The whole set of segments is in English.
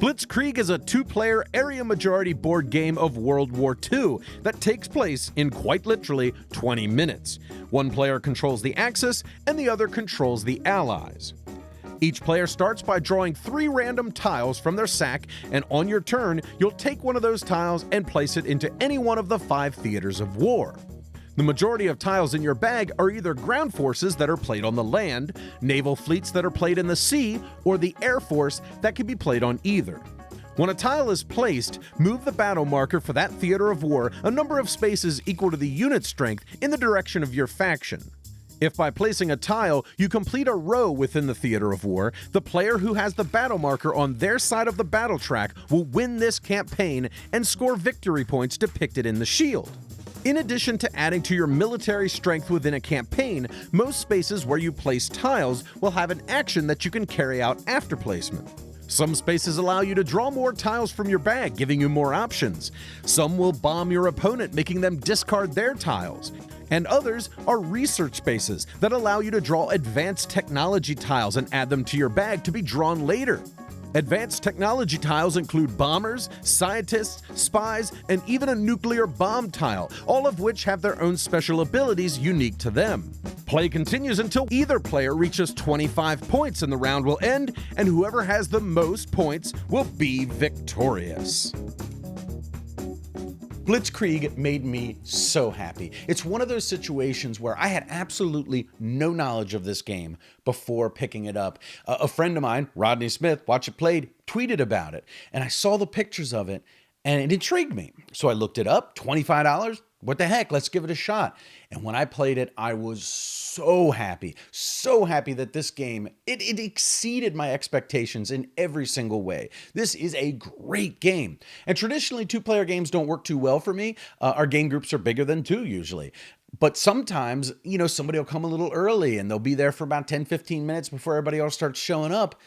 Blitzkrieg is a two-player area majority board game of World War II that takes place in quite literally 20 minutes. One player controls the Axis and the other controls the Allies. Each player starts by drawing 3 random tiles from their sack, and on your turn, you'll take one of those tiles and place it into any one of the 5 theaters of war. The majority of tiles in your bag are either ground forces that are played on the land, naval fleets that are played in the sea, or the air force that can be played on either. When a tile is placed, move the battle marker for that theater of war a number of spaces equal to the unit strength in the direction of your faction. If by placing a tile, you complete a row within the theater of war, the player who has the battle marker on their side of the battle track will win this campaign and score victory points depicted in the shield. In addition to adding to your military strength within a campaign, most spaces where you place tiles will have an action that you can carry out after placement. Some spaces allow you to draw more tiles from your bag, giving you more options. Some will bomb your opponent, making them discard their tiles. And others are research spaces that allow you to draw advanced technology tiles and add them to your bag to be drawn later. Advanced technology tiles include bombers, scientists, spies, and even a nuclear bomb tile, all of which have their own special abilities unique to them. Play continues until either player reaches 25 points and the round will end, and whoever has the most points will be victorious. Blitzkrieg made me so happy. It's one of those situations where I had absolutely no knowledge of this game before picking it up. A friend of mine, Rodney Smith, Watch It Played, tweeted about it, and I saw the pictures of it, and it intrigued me. So I looked it up, $25. What the heck, let's give it a shot. And when I played it, I was so happy that this game, it exceeded my expectations in every single way. This is a great game. And traditionally, 2-player games don't work too well for me. Our game groups are bigger than 2 usually. But sometimes, somebody will come a little early and they'll be there for about 10, 15 minutes before everybody else starts showing up.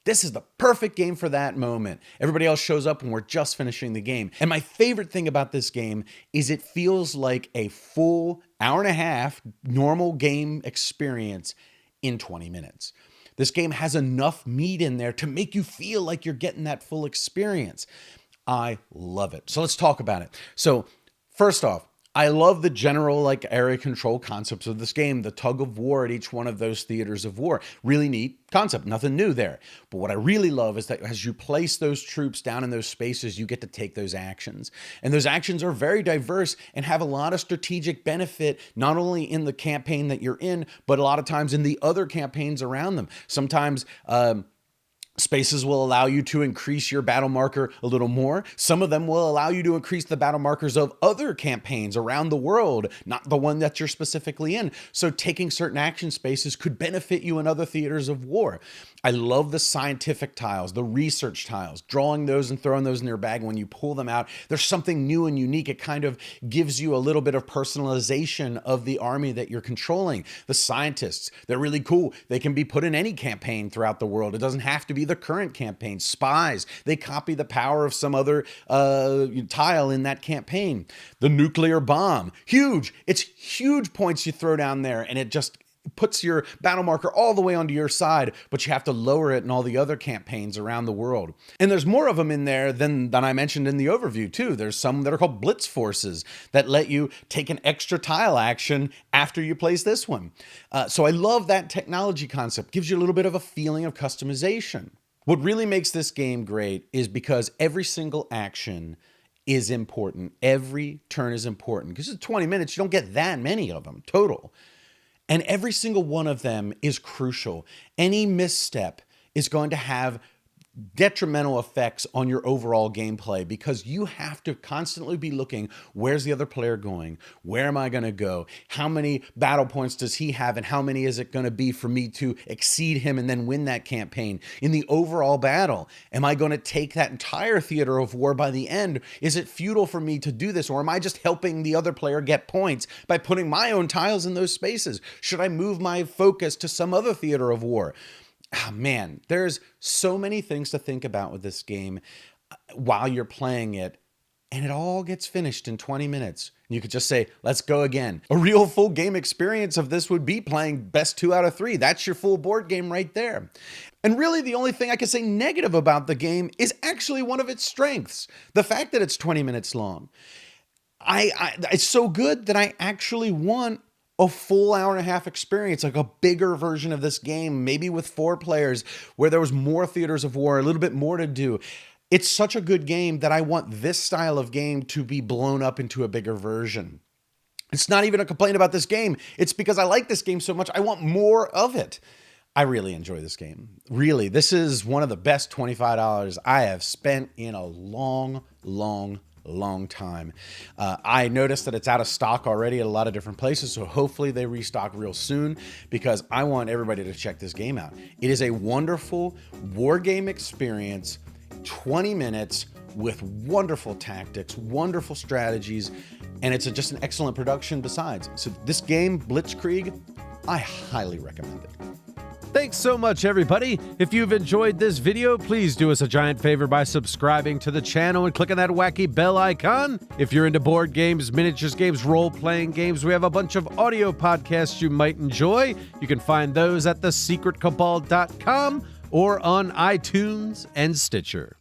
This is the perfect game for that moment. Everybody else shows up when we're just finishing the game. And my favorite thing about this game is it feels like a full hour and a half normal game experience in 20 minutes. This game has enough meat in there to make you feel like you're getting that full experience. I love it. So let's talk about it. So first off, I love the general area control concepts of this game, the tug of war at each one of those theaters of war. Really neat concept, nothing new there. But what I really love is that as you place those troops down in those spaces, you get to take those actions. And those actions are very diverse and have a lot of strategic benefit, not only in the campaign that you're in, but a lot of times in the other campaigns around them. Sometimes, spaces will allow you to increase your battle marker a little more. Some of them will allow you to increase the battle markers of other campaigns around the world, not the one that you're specifically in. So taking certain action spaces could benefit you in other theaters of war. I love the scientific tiles, the research tiles, drawing those and throwing those in your bag. When you pull them out, there's something new and unique. It kind of gives you a little bit of personalization of the army that you're controlling. The scientists, they're really cool. They can be put in any campaign throughout the world. It doesn't have to be the current campaign. Spies, they copy the power of some other tile in that campaign. The nuclear bomb, huge. It's huge points you throw down there, and it just puts your battle marker all the way onto your side, but you have to lower it in all the other campaigns around the world. And there's more of them in there than I mentioned in the overview too. There's some that are called blitz forces that let you take an extra tile action after you place this one. So I love that technology concept. Gives you a little bit of a feeling of customization. What really makes this game great is because every single action is important. Every turn is important. Because it's 20 minutes, you don't get that many of them total. And every single one of them is crucial. Any misstep is going to have detrimental effects on your overall gameplay because you have to constantly be looking, where's the other player going? Where am I going to go? How many battle points does he have? And how many is it going to be for me to exceed him and then win that campaign? In the overall battle, am I going to take that entire theater of war by the end? Is it futile for me to do this? Or am I just helping the other player get points by putting my own tiles in those spaces? Should I move my focus to some other theater of war? Oh, man, there's so many things to think about with this game while you're playing it. and it all gets finished in 20 minutes. You could just say, let's go again. A real full game experience of this would be playing best 2 out of 3. That's your full board game right there. And really the only thing I could say negative about the game is actually one of its strengths. The fact that it's 20 minutes long. It's so good that I actually want a full hour and a half experience, like a bigger version of this game, maybe with 4 players, where there was more theaters of war, a little bit more to do. It's such a good game that I want this style of game to be blown up into a bigger version. It's not even a complaint about this game. It's because I like this game so much, I want more of it. I really enjoy this game. Really, this is one of the best $25 I have spent in a long time. I noticed that it's out of stock already at a lot of different places, so hopefully they restock real soon because I want everybody to check this game out. It is a wonderful war game experience, 20 minutes with wonderful tactics, wonderful strategies, and it's just an excellent production besides. So this game, Blitzkrieg, I highly recommend it. Thanks so much, everybody. If you've enjoyed this video, please do us a giant favor by subscribing to the channel and clicking that wacky bell icon. If you're into board games, miniatures games, role-playing games, we have a bunch of audio podcasts you might enjoy. You can find those at thesecretcabal.com or on iTunes and Stitcher.